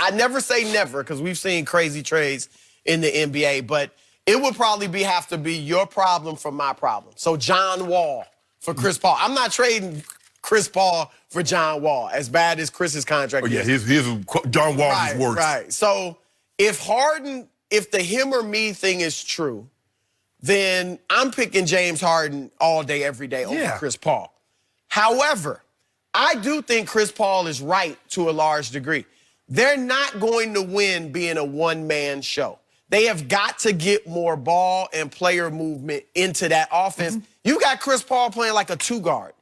I never say never because we've seen crazy trades in the NBA, but it would probably have to be your problem for my problem. So John Wall for Chris Paul. I'm not trading Chris Paul for John Wall, as bad as Chris's contract is. Yeah, his John Wall is worse. Right. So if the him or me thing is true, then I'm picking James Harden all day, every day over Chris Paul. However, I do think Chris Paul is right to a large degree. They're not going to win being a one-man show. They have got to get more ball and player movement into that offense. You got Chris Paul playing like a two-guard.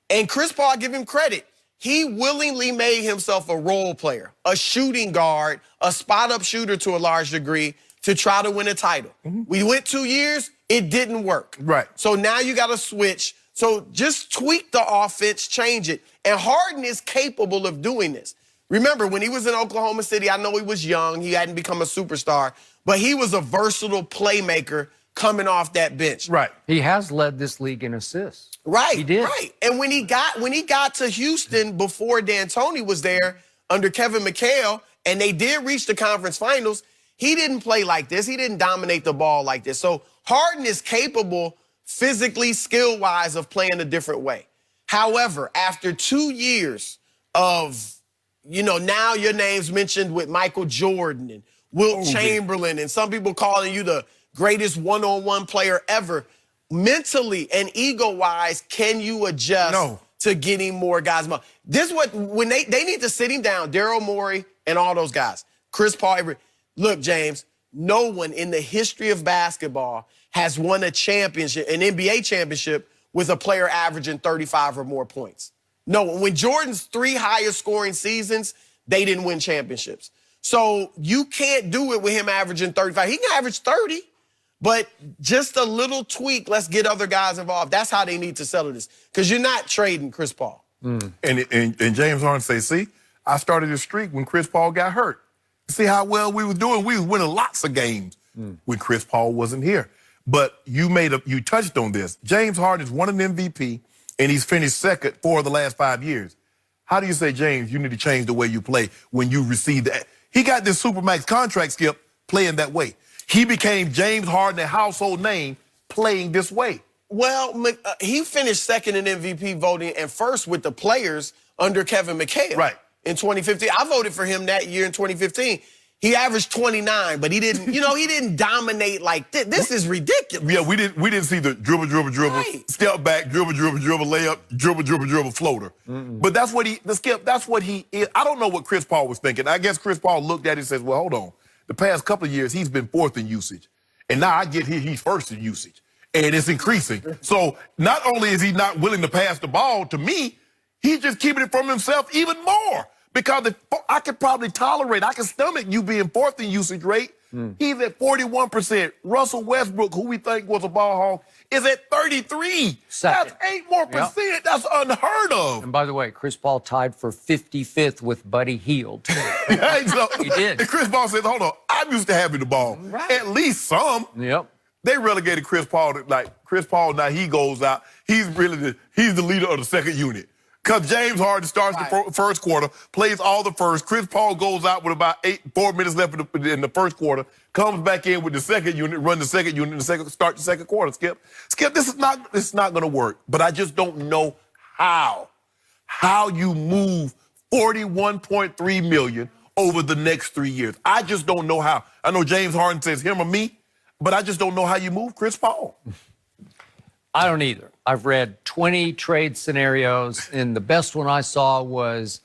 And Chris Paul, give him credit, he willingly made himself a role player, a shooting guard, a spot-up shooter to a large degree to try to win a title. We went 2 years, it didn't work. Right. So now you got to switch. So just tweak the offense, change it. And Harden is capable of doing this. Remember, when he was in Oklahoma City, I know he was young, he hadn't become a superstar, but he was a versatile playmaker coming off that bench. Right. He has led this league in assists. Right. He did. Right. And when he got to Houston before D'Antoni was there under Kevin McHale, and they did reach the conference finals, he didn't play like this. He didn't dominate the ball like this. So Harden is capable physically, skill-wise, of playing a different way. However, after 2 years of, now your name's mentioned with Michael Jordan and Wilt Chamberlain, and some people calling you the greatest one-on-one player ever. Mentally and ego-wise, can you adjust to getting more guys? This is what, when they need to sit him down, Daryl Morey and all those guys, Chris Paul, look, James, no one in the history of basketball has won a championship, an NBA championship, with a player averaging 35 or more points. No, when Jordan's 3 highest scoring seasons, they didn't win championships. So you can't do it with him averaging 35. He can average 30, but just a little tweak, let's get other guys involved. That's how they need to settle this, because you're not trading Chris Paul. And James Harden say, see, I started this streak when Chris Paul got hurt. See how well we was doing? We was winning lots of games when Chris Paul wasn't here. But you touched on this. James Harden has won an MVP, and he's finished second 4 of the last 5 years. How do you say, James, you need to change the way you play when you receive that? He got this Supermax contract, Skip, playing that way. He became James Harden, a household name, playing this way. Well, he finished second in MVP voting and first with the players under Kevin McHale. Right. In 2015. I voted for him that year in 2015. He averaged 29, but he didn't, he didn't dominate like this. This is ridiculous. Yeah, we didn't see the dribble, right. step back, dribble, layup, dribble, floater. But that's what that's what he is. I don't know what Chris Paul was thinking. I guess Chris Paul looked at it and says, well, hold on. The past couple of years, he's been 4th in usage. And now I get here, he's 1st in usage. And it's increasing. So not only is he not willing to pass the ball to me, he's just keeping it from himself even more. Because I could probably tolerate, I can stomach you being 4th in usage rate. He's at 41%. Russell Westbrook, who we think was a ball hog, is at 33. Second. That's 8 more percent. That's unheard of. And by the way, Chris Paul tied for 55th with Buddy Hield. He did. And Chris Paul says, hold on, I'm used to having the ball. Right. At least some. Yep. They relegated Chris Paul to, Chris Paul, now he goes out. He's the leader of the second unit. Because James Harden starts the first quarter, plays all the first. Chris Paul goes out with about 4 minutes left in the first quarter, comes back in with the second unit, run the second unit, and start the second quarter, Skip. Skip, this is not going to work. But I just don't know how you move $41.3 million over the next 3 years. I just don't know how. I know James Harden says him or me, but I just don't know how you move Chris Paul. I don't either. I've read 20 trade scenarios, and the best one I saw was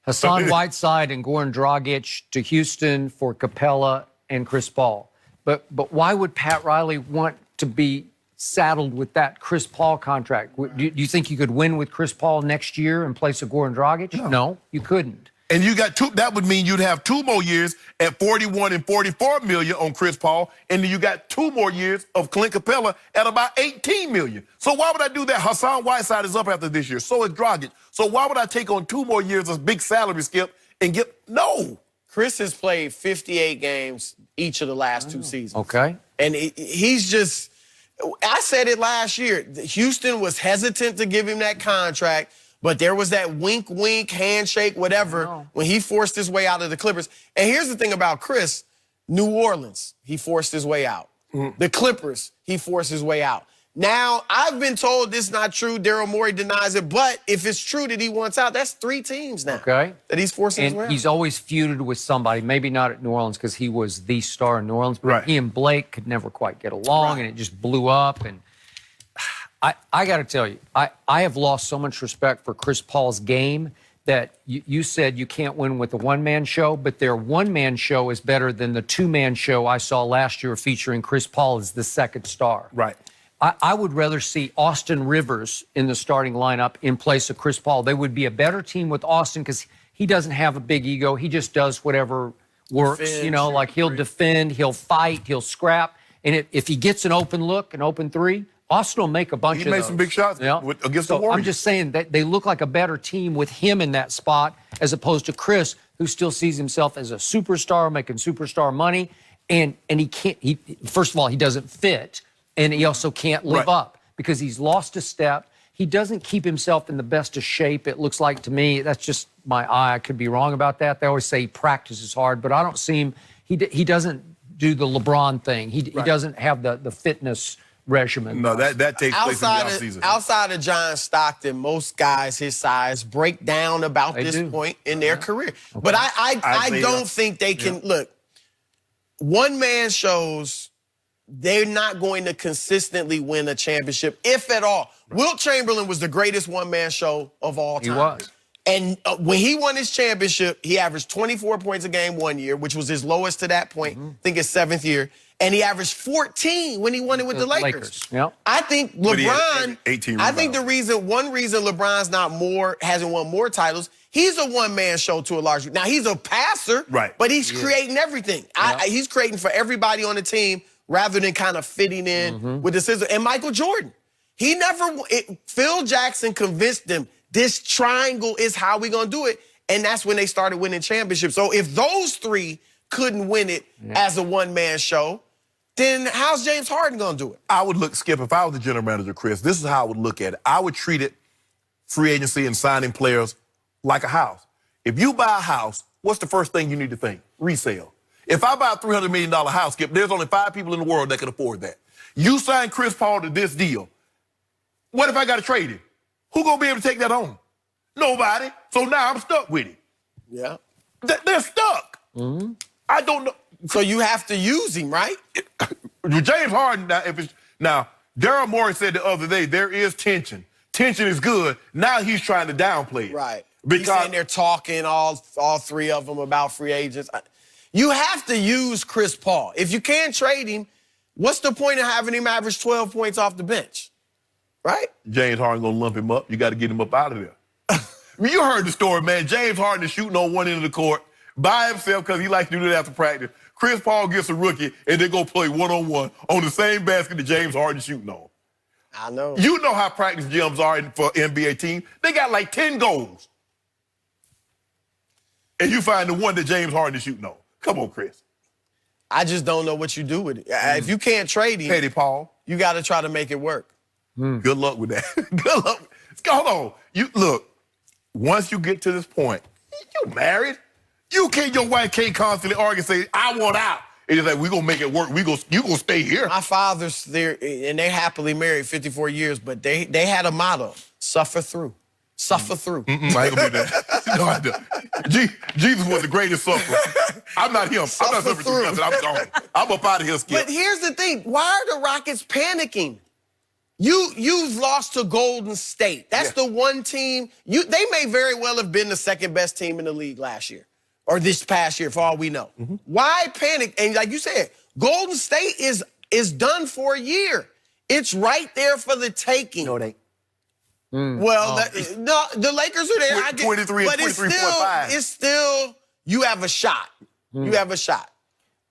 Hassan Whiteside and Goran Dragic to Houston for Capella and Chris Paul. But why would Pat Riley want to be saddled with that Chris Paul contract? Do you think you could win with Chris Paul next year in place of Goran Dragic? No, you couldn't. And you got that would mean you'd have 2 more years at 41 and 44 million on Chris Paul, and then you got 2 more years of Clint Capella at about 18 million. So why would I do that? Hassan Whiteside is up after this year. So is Dragic. So why would I take on 2 more years of big salary, Skip, and no. Chris has played 58 games each of the last 2 seasons. Okay. And he's just, I said it last year, Houston was hesitant to give him that contract, But there was that wink, wink, handshake, whatever, when he forced his way out of the Clippers. And here's the thing about Chris. New Orleans, he forced his way out. The Clippers, he forced his way out. Now, I've been told this is not true. Daryl Morey denies it. But if it's true that he wants out, that's 3 teams now that he's forcing his way out. And he's always feuded with somebody, maybe not at New Orleans because he was the star in New Orleans, but he and Blake could never quite get along, and it just blew up. And I got to tell you, I have lost so much respect for Chris Paul's game that you said you can't win with a one-man show, but their one-man show is better than the two-man show I saw last year featuring Chris Paul as the second star. Right. I would rather see Austin Rivers in the starting lineup in place of Chris Paul. They would be a better team with Austin because he doesn't have a big ego. He just does whatever works, like he'll defend, he'll fight, he'll scrap. And if he gets an open look, an open three, Austin will make a bunch of those. He made some big shots against the Warriors. I'm just saying that they look like a better team with him in that spot as opposed to Chris, who still sees himself as a superstar, making superstar money. And he can't, first of all, he doesn't fit. And he also can't live up because he's lost a step. He doesn't keep himself in the best of shape, it looks like to me. That's just my eye. I could be wrong about that. They always say he practices hard, but I don't see him. He doesn't do the LeBron thing. He doesn't have the fitness regimen. No, that takes place in the offseason. Outside of John Stockton, most guys his size break down about this point in their career. Okay. But I don't think they can. Look, one-man shows, they're not going to consistently win a championship, if at all. Wilt Chamberlain was the greatest one-man show of all time. He was. And when he won his championship, he averaged 24 points a game one year, which was his lowest to that point, I think his 7th year. And he averaged 14 when he won it with the Lakers. Yep. I think LeBron, 18 I think one reason LeBron's hasn't won more titles, he's a one-man show to a large degree. Now, he's a passer, but he's creating everything. He's creating for everybody on the team rather than kind of fitting in with the scissors. And Michael Jordan, Phil Jackson convinced them this triangle is how we're going to do it. And that's when they started winning championships. So if those 3 couldn't win it as a one-man show, then how's James Harden going to do it? I would look, Skip, if I was the general manager, Chris, this is how I would look at it. I would treat it, free agency and signing players, like a house. If you buy a house, what's the first thing you need to think? Resale. If I buy a $300 million house, Skip, there's only 5 people in the world that can afford that. You sign Chris Paul to this deal. What if I got to trade him? Who going to be able to take that on? Nobody. So now I'm stuck with it. Yeah. They're stuck. I don't know. So you have to use him, right? James Harden, now, Daryl Morey said the other day, there is tension. Tension is good. Now he's trying to downplay it. Right. Because he's saying they're talking, all 3 of them, about free agents. You have to use Chris Paul. If you can't trade him, what's the point of having him average 12 points off the bench? Right? James Harden gonna lump him up. You got to get him up out of there. I mean, you heard the story, man. James Harden is shooting on one end of the court by himself because he likes to do that after practice. Chris Paul gets a rookie, and they go play one-on-one on the same basket that James Harden's shooting on. I know. You know how practice gyms are for NBA team. They got like 10 goals. And you find the one that James Harden is shooting on. Come on, Chris. I just don't know what you do with it. If you can't trade him, Petty Paul, you got to try to make it work. Good luck with that. Good luck. Hold on. Look, once you get to this point, you married. Your wife can't constantly argue and say, I want out. And it's like, we're going to make it work. You going to stay here. My father's there, and they're happily married 54 years, but they had a motto, suffer through. Suffer through. I ain't going to do that. No, I don't. Jesus was the greatest sufferer. I'm not him. I'm not suffering through nothing. I'm gone. I'm up out of here, Skip. But here's the thing. Why are the Rockets panicking? You've lost to Golden State. That's the one team. They may very well have been the second best team in the league last year. Or this past year, for all we know. Why panic? And like you said, Golden State is done for a year. It's right there for the taking. No, they. Well, no, the Lakers are there. 23 but and 23.5. It's still, you have a shot. You have a shot.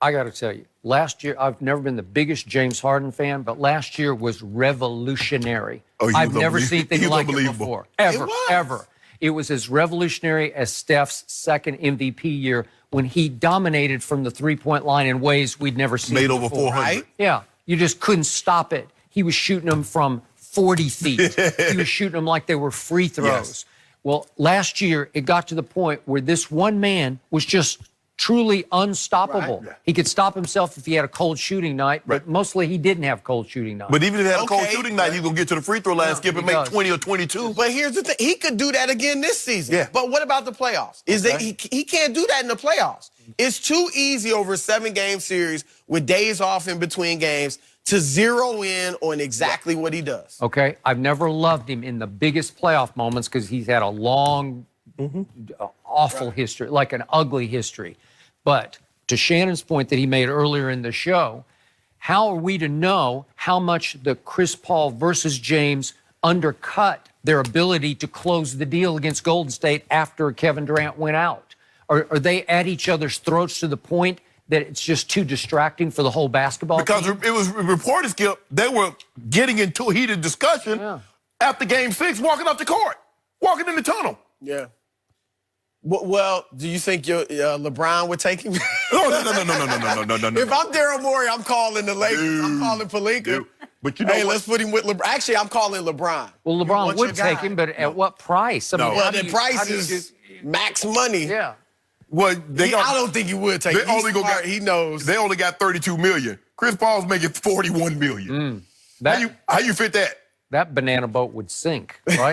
I got to tell you, last year, I've never been the biggest James Harden fan, but last year was revolutionary. I've never seen anything like it before. Ever. It was as revolutionary as Steph's second MVP year when he dominated from the three-point line in ways we'd never seen Made before. over 400. Right? Yeah, you just couldn't stop it. He was shooting them from 40 feet. He was shooting them like they were free throws. Well, last year, it got to the point where this one man was just truly unstoppable. Right. He could stop himself if he had a cold shooting night, but mostly he didn't have cold shooting nights. But even if he had a cold Okay. shooting night, he's going to get to the free throw line, skip and make does. 20 or 22. But here's the thing. He could do that again this season. Yeah. But what about the playoffs? He can't do that in the playoffs. It's too easy over a 7-game series with days off in between games to zero in on exactly what he does. Okay, I've never loved him in the biggest playoff moments because he's had a long, awful history, like an ugly history. But to Shannon's point that he made earlier in the show, how are we to know how much the Chris Paul versus James undercut their ability to close the deal against Golden State after Kevin Durant went out? Are they at each other's throats to the point that it's just too distracting for the whole basketball Because team? it was reported, Skip, they were getting into a heated discussion after Game 6, walking up the court, walking in the tunnel. Yeah. Well, do you think your LeBron would take him? No. If I'm Daryl Morey, I'm calling the Lakers. I'm calling Pelinka. But you know Hey, what? let's put him with LeBron. Actually, I'm calling LeBron. Well, You LeBron want would your guy. take him, but at what price? I mean, No. Well, how do the you- price how do you is max money. Yeah. Well, I don't think he would take it. He's smart. He knows. They only got $32 million. Chris Paul's making $41 million. That, How you fit that? that banana boat would sink, right?